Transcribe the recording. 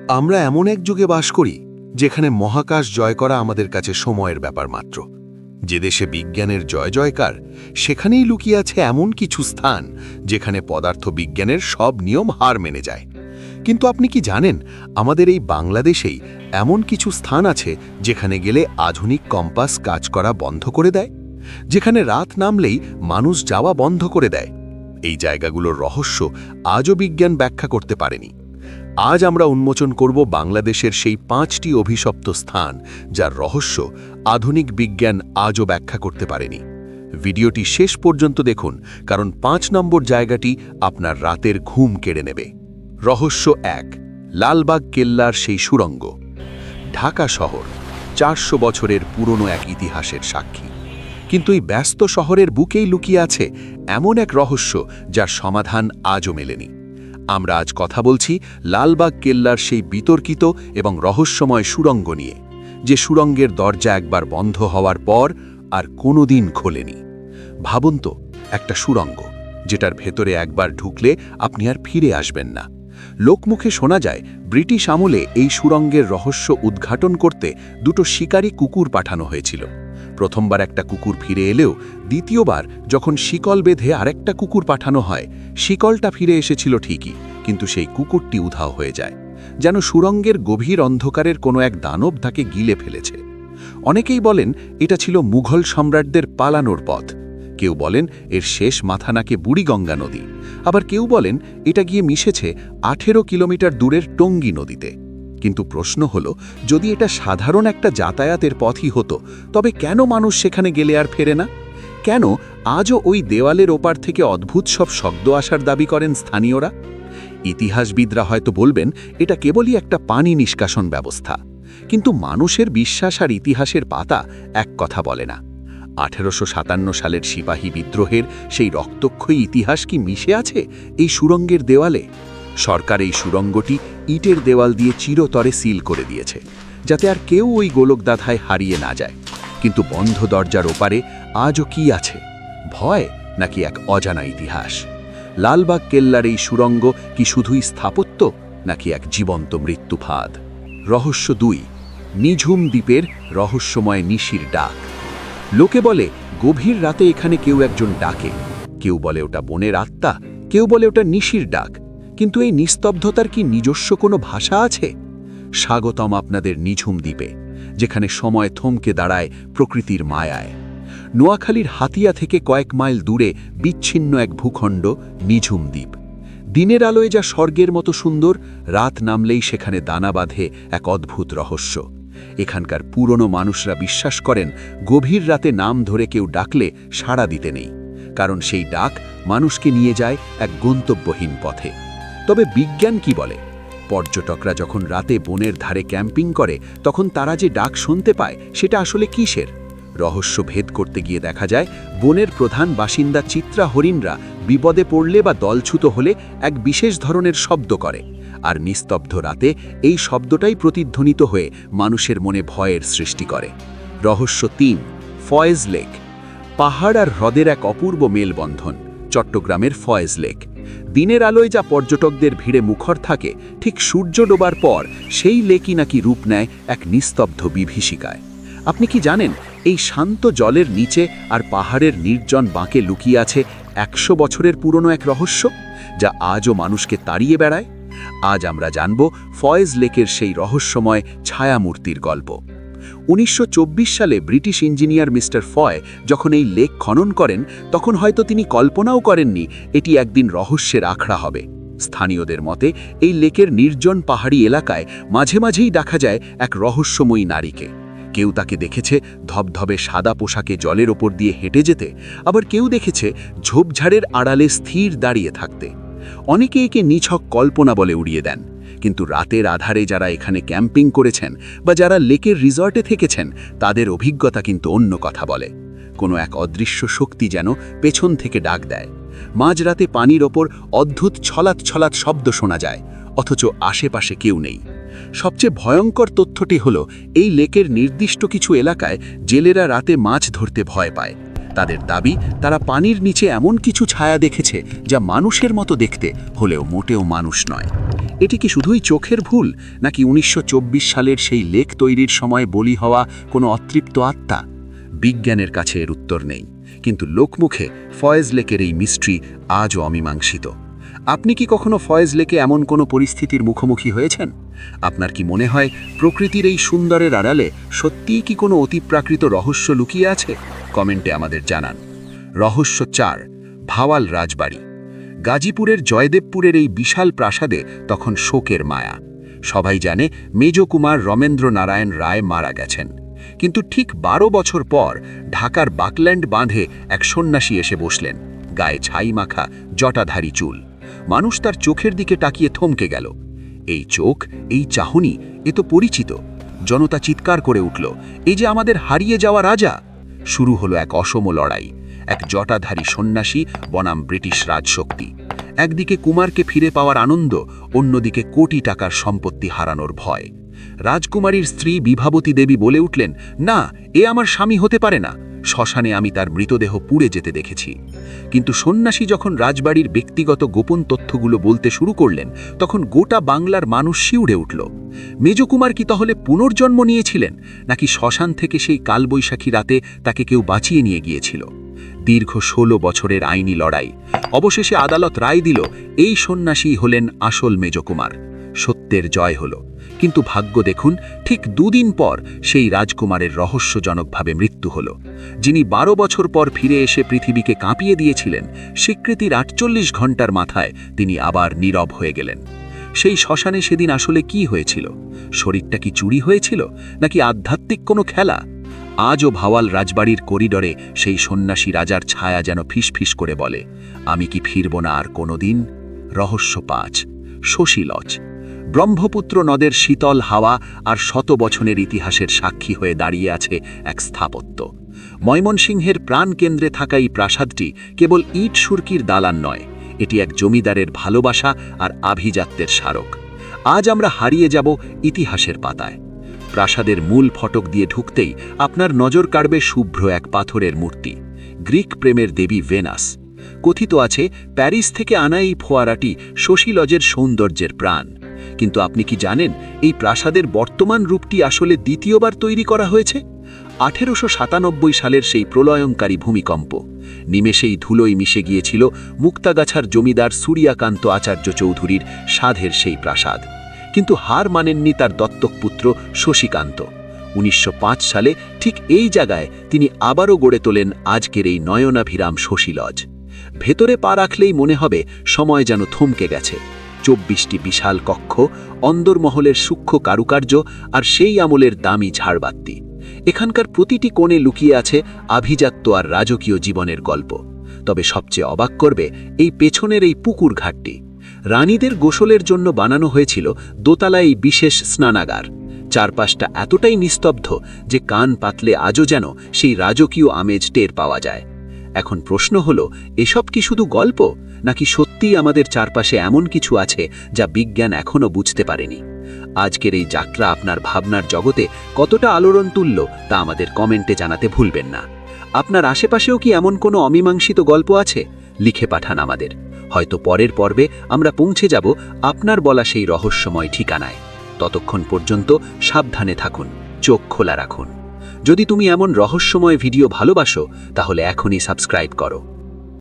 আমরা এমন এক যুগে বাস করি যেখানে মহাকাশ জয় করা আমাদের কাছে সময়ের ব্যাপার মাত্র। যে দেশে বিজ্ঞানের জয় জয়কার, সেখানেই লুকিয়ে আছে এমন কিছু স্থান যেখানে পদার্থবিজ্ঞানের সব নিয়ম হার মেনে যায়। কিন্তু আপনি কি জানেন, আমাদের এই বাংলাদেশেই এমন কিছু স্থান আছে যেখানে গেলে আধুনিক কম্পাস কাজ করা বন্ধ করে দেয়, যেখানে রাত নামলেই মানুষ যাওয়া বন্ধ করে দেয়। এই জায়গাগুলোর রহস্য আজও বিজ্ঞান ব্যাখ্যা করতে পারেনি। আজ আমরা উন্মোচন করব বাংলাদেশের সেই 5টি অভিশপ্ত স্থান যার রহস্য আধুনিক বিজ্ঞান আজও ব্যাখ্যা করতে পারেনি। ভিডিওটি শেষ পর্যন্ত দেখুন, কারণ 5 নম্বর জায়গাটি আপনার রাতের ঘুম কেড়ে নেবে। রহস্য 1, লালবাগ কেল্লার সেই সুড়ঙ্গ। ঢাকা শহর 400 বছরের পুরনো এক ইতিহাসের সাক্ষী, কিন্তু এই ব্যস্ত শহরের বুকেই লুকিয়ে আছে এমন এক রহস্য যার সমাধান আজও মেলেনি। আমরা আজ কথা বলছি লালবাগ কেল্লার সেই বিতর্কিত এবং রহস্যময় সুড়ঙ্গ নিয়ে, যে সুড়ঙ্গের দরজা একবার বন্ধ হওয়ার পর আর কোনোদিন খোলেনি। ভাবুন তো, একটা সুড়ঙ্গ যেটার ভেতরে একবার ঢুকলে আপনি আর ফিরে আসবেন না। লোকমুখে শোনা যায় ব্রিটিশ আমলে এই সুড়ঙ্গের রহস্য উদ্ঘাটন করতে 2টো শিকারী কুকুর পাঠানো হয়েছিল। প্রথমবার একটা কুকুর ফিরে এলেও দ্বিতীয়বার যখন শিকল বেঁধে আরেকটা কুকুর পাঠানো হয়, শিকলটা ফিরে এসেছিল ঠিকই, কিন্তু সেই কুকুরটি উধাও হয়ে যায়, যেন সুড়ঙ্গের গভীর অন্ধকারের কোনো এক দানব তাকে গিলে ফেলেছে। অনেকেই বলেন এটা ছিল মুঘল সম্রাটদের পালানোর পথ, কেউ বলেন এর শেষ মাথা নাকি বুড়িগঙ্গা নদী, আবার কেউ বলেন এটা গিয়ে মিশেছে 18 কিলোমিটার দূরের টঙ্গী নদীতে। কিন্তু প্রশ্ন হলো, যদি এটা সাধারণ একটা যাতায়াতের পথই হতো, তবে কেন মানুষ সেখানে গেলে আর ফেরে না? কেন আজও ওই দেওয়ালের ওপার থেকে অদ্ভুত সব শব্দ আসার দাবি করেন স্থানীয়রা? ইতিহাসবিদরা হয়তো বলবেন এটা কেবলই একটা পানি নিষ্কাশন ব্যবস্থা, কিন্তু মানুষের বিশ্বাস আর ইতিহাসের পাতা এক কথা বলে না। 1857 সালের সিপাহী বিদ্রোহের সেই রক্তক্ষয়ী ইতিহাস কি মিশে আছে এই সুড়ঙ্গের দেওয়ালে? সরকার এই সুড়ঙ্গটি ইটের দেওয়াল দিয়ে চিরতরে সিল করে দিয়েছে, যাতে আর কেউ ওই গোলকদাধায় হারিয়ে না যায়। কিন্তু বন্ধ দরজার ওপারে আজও কি আছে? ভয় নাকি এক অজানা ইতিহাস? লালবাগ কেল্লার এই সুড়ঙ্গ কি শুধুই স্থাপত্য, নাকি এক জীবন্ত মৃত্যুফাঁদ? রহস্য 2, নিঝুম দ্বীপের রহস্যময় নিশির ডাক। লোকে বলে গভীর রাতে এখানে কেউ একজন ডাকে, কেউ বলে ওটা বনের আত্মা, কেউ বলে ওটা নিশির ডাক। কিন্তু এই নিস্তব্ধতার কি নিজস্ব কোনো ভাষা আছে? স্বাগতম আপনাদের নিঝুম দ্বীপে, যেখানে সময় থমকে দাঁড়ায় প্রকৃতির মায়ায়। নোয়াখালীর হাতিয়া থেকে কয়েক মাইল দূরে বিচ্ছিন্ন এক ভূখণ্ড নিঝুম দ্বীপ। দিনের আলোয় যা স্বর্গের মতো সুন্দর, রাত নামলেই সেখানে দানা বাঁধে এক অদ্ভুত রহস্য। এখানকার পুরনো মানুষরা বিশ্বাস করেন গভীর রাতে নাম ধরে কেউ ডাকলে সাড়া দিতে নেই, কারণ সেই ডাক মানুষকে নিয়ে যায় এক গন্তব্যহীন পথে। তবে বিজ্ঞান কি বলে? পর্যটকরা যখন রাতে বনের ধারে ক্যাম্পিং করে, তখন তারা যে ডাক শুনতে পায় সেটা আসলে কিসের? রহস্য ভেদ করতে গিয়ে দেখা যায় বনের প্রধান বাসিন্দা চিত্রা হরিণরা বিপদে পড়লে বা দলছুতো হলে এক বিশেষ ধরনের শব্দ করে, আর নিস্তব্ধ রাতে এই শব্দটাই প্রতিধ্বনিত হয়ে মানুষের মনে ভয়ের সৃষ্টি করে। রহস্য 3, ফয়েজ লেক। পাহাড় আর হ্রদের এক অপূর্ব মেলবন্ধন চট্টগ্রামের ফয়েজ লেক। দিনের আলোয় যা পর্যটকদের ভিড়ে মুখর থাকে, ঠিক সূর্য ডোবার পর সেই লেকই নাকি রূপ নেয় এক নিস্তব্ধ বিভীষিকায়। আপনি কি জানেন এই শান্ত জলের নিচে আর পাহাড়ের নির্জন বাঁকে লুকিয়ে আছে 100 বছরের পুরনো এক রহস্য, যা আজও মানুষকে তাড়িয়ে বেড়ায়? আজ আমরা জানব ফয়েজ লেকের সেই রহস্যময় ছায়ামূর্তির গল্প। 1924 সালে ব্রিটিশ ইঞ্জিনিয়ার মিস্টার ফয় যখন এই লেক খনন করেন, তখন হয়তো তিনি কল্পনাও করেননি এটি একদিন রহস্যের আখড়া হবে। স্থানীয়দের মতে এই লেকের নির্জন পাহাড়ি এলাকায় মাঝে মাঝেই দেখা যায় এক রহস্যময়ী নারীকে। কেউ তাকে দেখেছে ধবধবে সাদা পোশাকে জলের ওপর দিয়ে হেঁটে যেতে, আবার কেউ দেখেছে ঝোপঝাড়ের আড়ালে স্থির দাঁড়িয়ে থাকতে। অনেকে একে নিছক কল্পনা বলে উড়িয়ে দেন, কিন্তু রাতের আধারে যারা এখানে ক্যাম্পিং করেছেন বা যারা লেকের রিসর্টে থেকেছেন, তাদের অভিজ্ঞতা কিন্তু অন্য কথা বলে। কোনো এক অদৃশ্য শক্তি যেন পেছন থেকে ডাক দেয়। মাঝরাতে পানির ওপর অদ্ভুত ছলাৎ ছলাৎ শব্দ শোনা যায়, অথচ আশেপাশে কেউ নেই। সবচেয়ে ভয়ঙ্কর তথ্যটি হলো এই লেকের নির্দিষ্ট কিছু এলাকায় জেলেরা রাতে মাছ ধরতে ভয় পায়, তাদের দাবি তারা পানির নিচে এমন কিছু ছায়া দেখেছে যা মানুষের মতো দেখতে হলেও মোটেও মানুষ নয়। এটি কি শুধুই চোখের ভুল, নাকি ১৯২৪ সালের সেই লেক তৈরির সময় বলি হওয়া কোনো অতৃপ্ত আত্মা? বিজ্ঞানের কাছে এর উত্তর নেই, কিন্তু লোকমুখে ফয়েজ লেকের এই মিস্ট্রি আজও অমীমাংসিত। আপনি কি কখনো ফয়েজ লেকে এমন কোনো পরিস্থিতির মুখোমুখি হয়েছেন? আপনার কি মনে হয় প্রকৃতির এই সুন্দরের আড়ালে সত্যিই কি কোনো অতিপ্রাকৃত রহস্য লুকিয়ে আছে? কমেন্টে আমাদের জানান। রহস্য ৪, ভাওয়াল রাজবাড়ি। গাজীপুরের জয়দেবপুরের এই বিশাল প্রাসাদে তখন শোকের মায়া। সবাই জানে মেজকুমার রমেন্দ্র নারায়ণ রায় মারা গেছেন, কিন্তু ঠিক ১২ বছর পর ঢাকার বাকল্যান্ড বাঁধে এক সন্ন্যাসী এসে বসলেন, গায়ে ছাই মাখা, জটাধারী চুল। মানুষ তার চোখের দিকে তাকিয়ে থমকে গেল। এই চোখ, এই চাহনি, এ তো পরিচিত। জনতা চিৎকার করে উঠল, এই যে আমাদের হারিয়ে যাওয়া রাজা! শুরু হলো এক অসম লড়াই। এক জটাধারী সন্ন্যাসী বনাম ব্রিটিশ রাজশক্তি। একদিকে কুমারকে ফিরে পাওয়ার আনন্দ, অন্যদিকে কোটি টাকার সম্পত্তি হারানোর ভয়। রাজকুমারীর স্ত্রী বিভাবতী দেবী বলে উঠলেন, না, এ আমার স্বামী হতে পারে না। শ্মশানে আমি তার মৃতদেহ পুড়ে যেতে দেখেছি। কিন্তু সন্ন্যাসী যখন রাজবাড়ির ব্যক্তিগত গোপন তথ্যগুলো বলতে শুরু করলেন, তখন গোটা বাংলার মানুষ শিউরে উঠল। মেজকুমার কি তাহলে পুনর্জন্ম নিয়েছিলেন, নাকি শ্মশান থেকে সেই কালবৈশাখী রাতে তাকে কেউ বাঁচিয়ে নিয়ে গিয়েছিল? দীর্ঘ ১৬ বছরের আইনি লড়াই। অবশেষে আদালত রায় দিল, এই সন্ন্যাসী হলেন আসল মেজকুমার। সত্যের জয় হল। কিন্তু ভাগ্য দেখুন, ঠিক ২ দিন পর সেই রাজকুমারের রহস্যজনকভাবে মৃত্যু হল। যিনি ১২ বছর পর ফিরে এসে পৃথিবীকে কাঁপিয়ে দিয়েছিলেন, স্বীকৃতির ৪৮ ঘণ্টার মাথায় তিনি আবার নীরব হয়ে গেলেন। সেই শ্মশানে সেদিন আসলে কি হয়েছিল? শরীরটা কি চুরি হয়েছিল, নাকি আধ্যাত্মিক কোনো খেলা? আজও ভাওয়াল রাজবাড়ির করিডরে সেই সন্ন্যাসী রাজার ছায়া যেন ফিসফিস করে বলে, আমি কি ফিরব না আর কোনোদিন? রহস্য ৫, শশী লজ। ব্রহ্মপুত্র নদের শীতল হাওয়া আর ১০০ বছরের ইতিহাসের সাক্ষী হয়ে দাঁড়িয়ে আছে এক স্থাপত্য। ময়মনসিংহের প্রাণকেন্দ্রে থাকা এই প্রাসাদটি কেবল ইট সুরকির দালান নয়, এটি এক জমিদারের ভালোবাসা আর আভিজাত্যের স্মারক। আজ আমরা হারিয়ে যাব ইতিহাসের পাতায়। প্রাসাদের মূল ফটক দিয়ে ঢুকতেই আপনার নজর কাড়বে শুভ্র এক পাথরের মূর্তি, গ্রিক প্রেমের দেবী ভেনাস। কথিত আছে প্যারিস থেকে আনা এই ফোয়ারাটি শশী লজের সৌন্দর্যের প্রাণ। কিন্তু আপনি কি জানেন এই প্রাসাদের বর্তমান রূপটি আসলে দ্বিতীয়বার তৈরি করা হয়েছে? ১৮৯৭ সালের সেই প্রলয়ঙ্কারী ভূমিকম্প। নিমেষেই ধুলোয় মিশে গিয়েছিল মুক্তাগাছার জমিদার সূর্যকান্ত আচার্য চৌধুরীর সাধের সেই প্রাসাদ। কিন্তু হার মানেননি তার দত্তক পুত্র শশীকান্ত। ১৯০৫ সালে ঠিক এই জায়গায় তিনি আবারও গড়ে তোলেন আজকের এই নয়নাভিরাম শশী লজ। ভেতরে পা রাখলেই মনে হবে সময় যেন থমকে গেছে। ২৪টি বিশাল কক্ষ, অন্দরমহলের সূক্ষ্ম কারুকার্য আর সেই আমলের দামি ঝাড়বাতি। এখানকার প্রতিটি কোণে লুকিয়ে আছে আভিজাত্য আর রাজকীয় জীবনের গল্প। তবে সবচেয়ে অবাক করবে এই পেছনের এই পুকুর ঘাটটি। রানীদের গোসলের জন্য বানানো হয়েছিল দোতলা এই বিশেষ স্নানাগার। চারপাশটা এতটাই নিস্তব্ধ যে কান পাতলে আজও যেন সেই রাজকীয় আমেজ টের পাওয়া যায়। এখন প্রশ্ন হলো, এসব কি শুধু গল্প, নাকি সত্যিই আমাদের চারপাশে এমন কিছু আছে যা বিজ্ঞান এখনও বুঝতে পারেনি? আজকের এই যাত্রা আপনার ভাবনার জগতে কতটা আলোড়ন তুলল তা আমাদের কমেন্টে জানাতে ভুলবেন না। আপনার আশেপাশেও কি এমন কোনো অমীমাংসিত গল্প আছে? লিখে পাঠান আমাদের। হয়তো পরের পর্বে আমরা পৌঁছে যাব আপনার বলা সেই রহস্যময় ঠিকানায়। ততক্ষণ পর্যন্ত সাবধানে থাকুন, চোখ খোলা রাখুন। যদি তুমি এমন রহস্যময় ভিডিও ভালোবাসো, তাহলে এখনই সাবস্ক্রাইব করো।